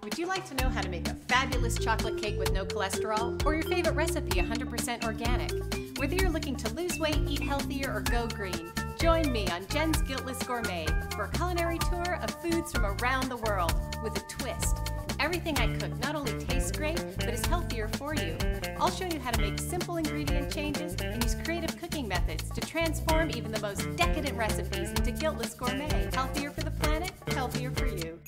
Would you like to know how to make a fabulous chocolate cake with no cholesterol, or your favorite recipe 100% organic? Whether you're looking to lose weight, eat healthier, or go green, join me on Jen's Guiltless Gourmet for a culinary tour of foods from around the world with a twist. Everything I cook not only tastes great, but is healthier for you. I'll show you how to make simple ingredient changes and use creative cooking methods to transform even the most decadent recipes into Guiltless Gourmet. Healthier for the planet, healthier for you.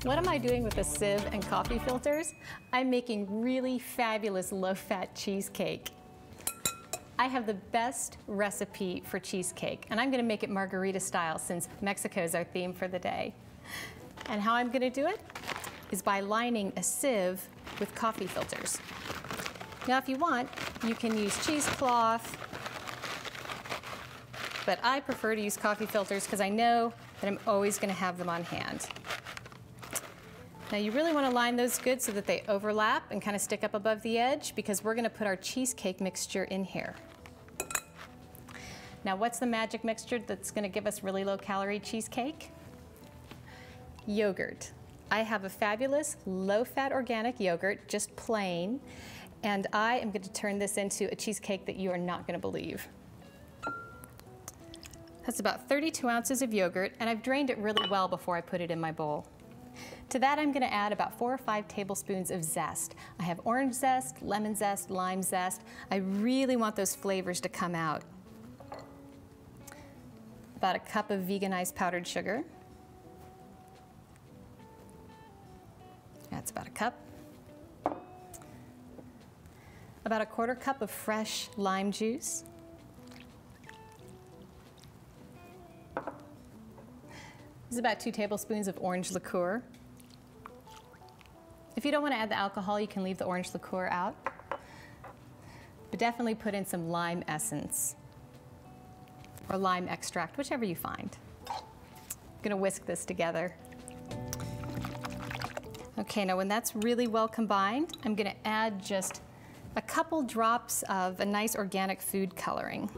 What am I doing with a sieve and coffee filters? I'm making really fabulous low-fat cheesecake. I have the best recipe for cheesecake, and I'm going to make it margarita style since Mexico is our theme for the day. And how I'm going to do it is by lining a sieve with coffee filters. Now, if you want, you can use cheesecloth, but I prefer to use coffee filters because I know that I'm always going to have them on hand. Now, you really want to line those good so that they overlap and kind of stick up above the edge, because we're going to put our cheesecake mixture in here. Now, what's the magic mixture that's going to give us really low-calorie cheesecake? Yogurt. I have a fabulous low-fat organic yogurt, just plain, and I am going to turn this into a cheesecake that you are not going to believe. That's about 32 ounces of yogurt, and I've drained it really well before I put it in my bowl. To that, I'm going to add about 4 or 5 tablespoons of zest. I have orange zest, lemon zest, lime zest. I really want those flavors to come out. About a cup of veganized powdered sugar. That's about a cup. About a 1/4 cup of fresh lime juice. This is about 2 tablespoons of orange liqueur. If you don't want to add the alcohol, you can leave the orange liqueur out. But definitely put in some lime essence or lime extract, whichever you find. I'm going to whisk this together. Okay, now when that's really well combined, I'm going to add just a couple drops of a nice organic food coloring.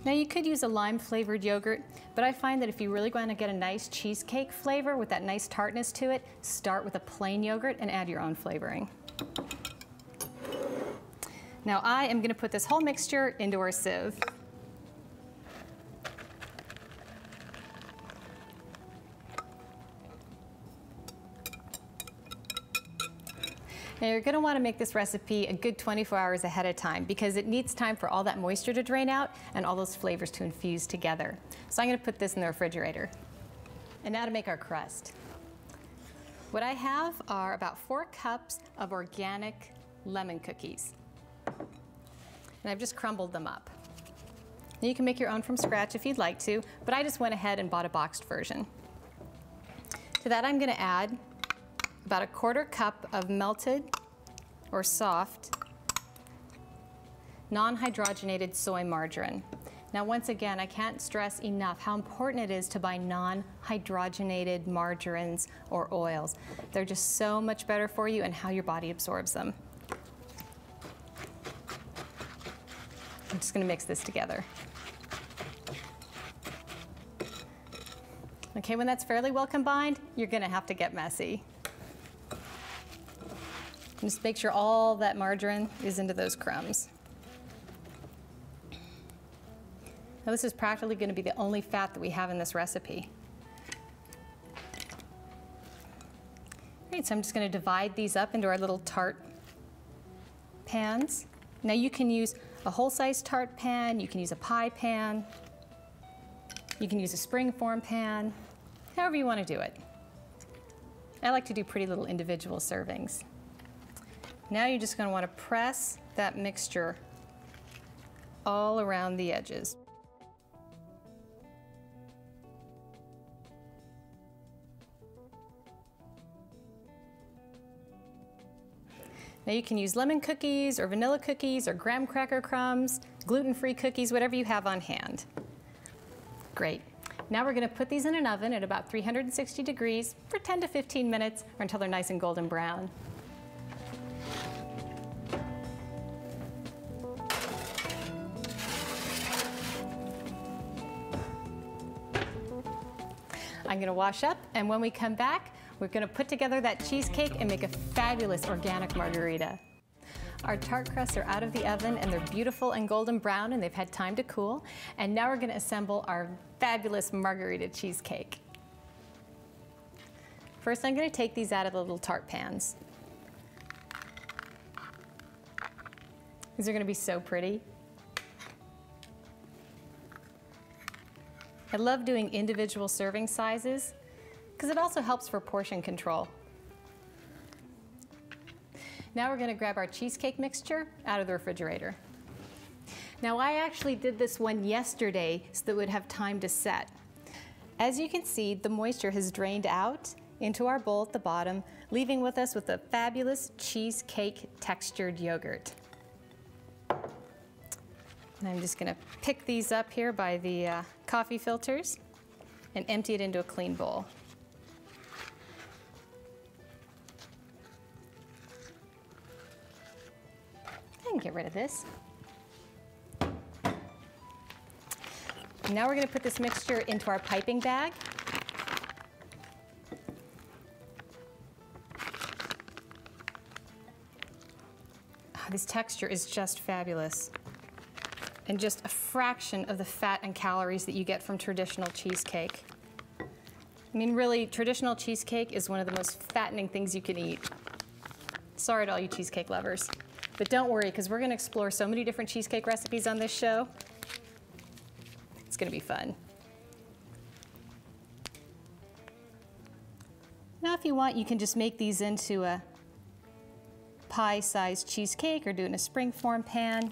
Now, you could use a lime-flavored yogurt, but I find that if you really want to get a nice cheesecake flavor with that nice tartness to it, start with a plain yogurt and add your own flavoring. Now, I am going to put this whole mixture into our sieve. Now, you're going to want to make this recipe a good 24 hours ahead of time, because it needs time for all that moisture to drain out and all those flavors to infuse together. So I'm going to put this in the refrigerator. And now to make our crust. What I have are about 4 cups of organic lemon cookies. And I've just crumbled them up. Now, you can make your own from scratch if you'd like to, but I just went ahead and bought a boxed version. To that, I'm going to add about a 1/4 cup of melted or soft non-hydrogenated soy margarine. Now, once again, I can't stress enough how important it is to buy non-hydrogenated margarines or oils. They're just so much better for you and how your body absorbs them. I'm just going to mix this together. Okay, when that's fairly well combined, you're going to have to get messy. Just make sure all that margarine is into those crumbs. Now, this is practically going to be the only fat that we have in this recipe. Great, so I'm just going to divide these up into our little tart pans. Now, you can use a whole-size tart pan, you can use a pie pan, you can use a spring-form pan, however you want to do it. I like to do pretty little individual servings. Now you're just going to want to press that mixture all around the edges. Now, you can use lemon cookies or vanilla cookies or graham cracker crumbs, gluten-free cookies, whatever you have on hand. Great. Now we're going to put these in an oven at about 360 degrees for 10 to 15 minutes or until they're nice and golden brown. I'm gonna wash up, and when we come back, we're gonna put together that cheesecake and make a fabulous organic margarita. Our tart crusts are out of the oven and they're beautiful and golden brown and they've had time to cool. And now we're gonna assemble our fabulous margarita cheesecake. First, I'm gonna take these out of the little tart pans. These are gonna be so pretty. I love doing individual serving sizes because it also helps for portion control. Now we're gonna grab our cheesecake mixture out of the refrigerator. Now I actually did this one yesterday so that it would have time to set. As you can see, the moisture has drained out into our bowl at the bottom, leaving with us with a fabulous cheesecake textured yogurt. And I'm just gonna pick these up here by the coffee filters and empty it into a clean bowl. I can get rid of this. Now we're going to put this mixture into our piping bag. This texture is just fabulous. And just a fraction of the fat and calories that you get from traditional cheesecake. I mean, really, traditional cheesecake is one of the most fattening things you can eat. Sorry to all you cheesecake lovers. But don't worry, because we're going to explore so many different cheesecake recipes on this show. It's going to be fun. Now, if you want, you can just make these into a pie-sized cheesecake or do it in a springform pan.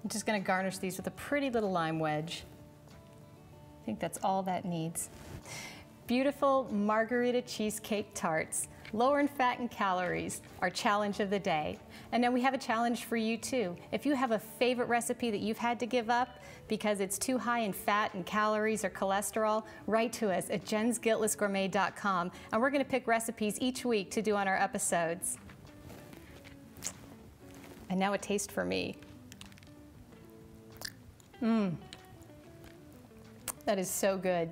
I'm just going to garnish these with a pretty little lime wedge. I think that's all that needs. Beautiful margarita cheesecake tarts. Lower in fat and calories, our challenge of the day. And now we have a challenge for you too. If you have a favorite recipe that you've had to give up because it's too high in fat and calories or cholesterol, write to us at jensguiltlessgourmet.com and we're gonna pick recipes each week to do on our episodes. And now a taste for me. That is so good.